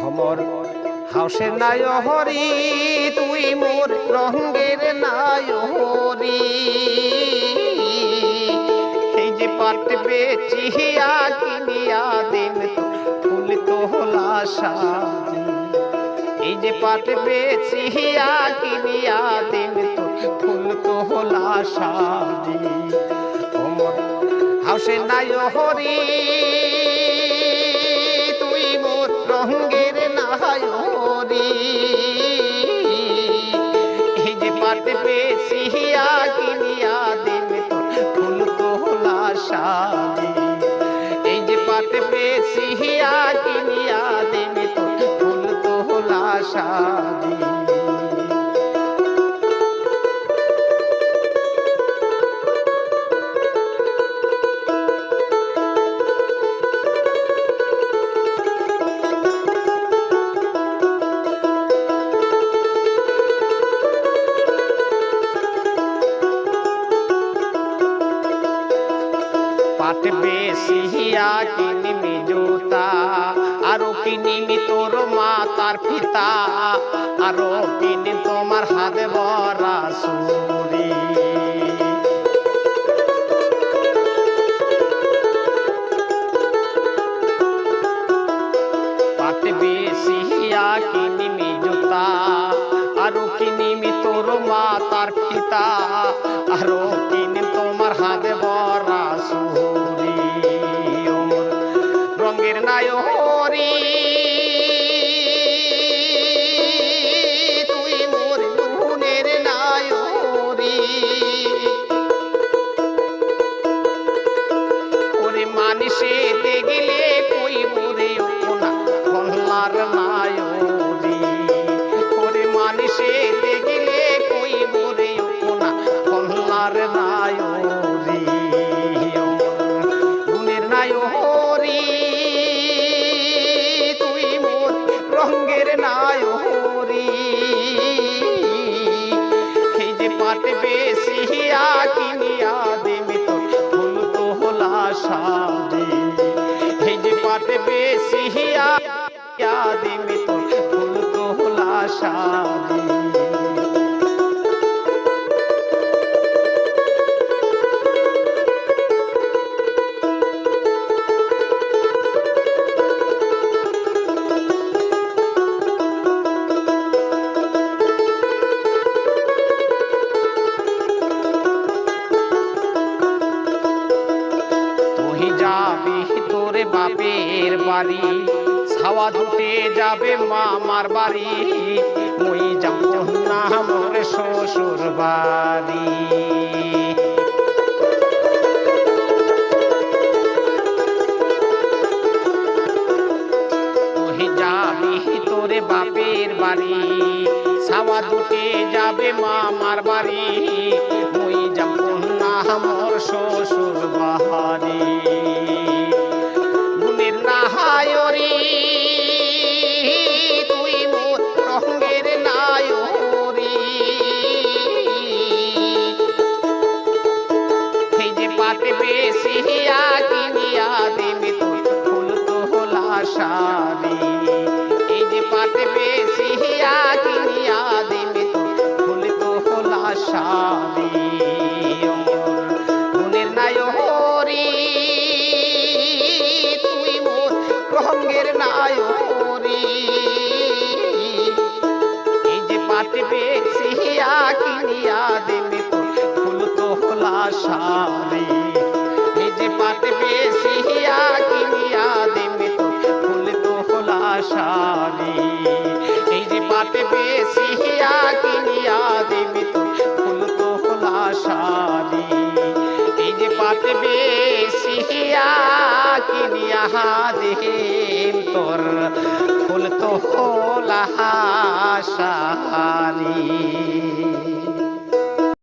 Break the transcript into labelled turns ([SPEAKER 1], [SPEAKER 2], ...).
[SPEAKER 1] অমর হাউসের নায়হরি তুই মোর রঙ্গের নায়হরি এই যে পাট বেচিয়া কিনিয়া দিন ফুল তোলা সাজি এই যে পাট বেচিয়া কিনিয়া দিন ফুল তোলা সাজি অমর হাউসের নায়হরি তুই মোর রঙ্গের নায়হরি এই যে পাট বেচিয়া কিনিয়া দিন ফুল তোলা সাজি এই যে পাট বেচিয়া কিনিয়া দিন ফুল তোলা সাজি পাট বেচিয়া কিনিমি জুতা আরো কিনিমি তোর মাতার পিতা আরো কিনি তোমার হাত ভরা সুরি পাট বেচিয়া কিনিমি জুতা আরো কিনিমি তোর মাতার পিতা আরো কিনি তোমার হাত ভরা সুরি রঙ্গের নায়হরি তুই মোর গুণের নায়হরি ওরে মানুষে দেখলে কই বরে ওনা কল্লার নায়হরি ওরে মানুষে দেখলে কই বরে ওনা কল্লার নায়হরি গুণের নায়হরি তুই মোর রঙ্গের নায়হরি এই যে পাট বেচিয়া কিনিয়া দিমি ফুল তোলা সাজি এই যে পাট বেচিয়া দিমি ফুল তোলা সাজি তোরে বাপের বাড়ি ছাওয়া দুটে যাবে মামার বাড়ি মুই যাব না মোর শ্বশুর বাড়ি তুই যাবি তোরে বাপের বাড়ি ছাওয়া দুটে যাবে মামার বাড়ি মুই যাব না মোর শ্বশুর বাড়ি নায়রি তুই মোর রঙ্গের নায়হরি এই যে পাট বেচিয়া কিনিয়া দিমি ফুল তোলা সাজি এই যে পাট বেচিয়া কিনিয়া দিমি ফুল তোলা সাজি গুণের নায়হরি রঙ্গের নায়হরি এই যে পাট বেচিয়া কিনিয়া দিমি ফুল তোলা সাজি এই যে পাট বেচিয়া কিনিয়া দিমি ফুল তোলা সাজি এই যে পাট বেচিয়া কিনিয়া দিমি ফুল তোলা সাজি এই যে পাট বেচিয়া কিনিয়া দিম তোর ফুল তোলা সাজি।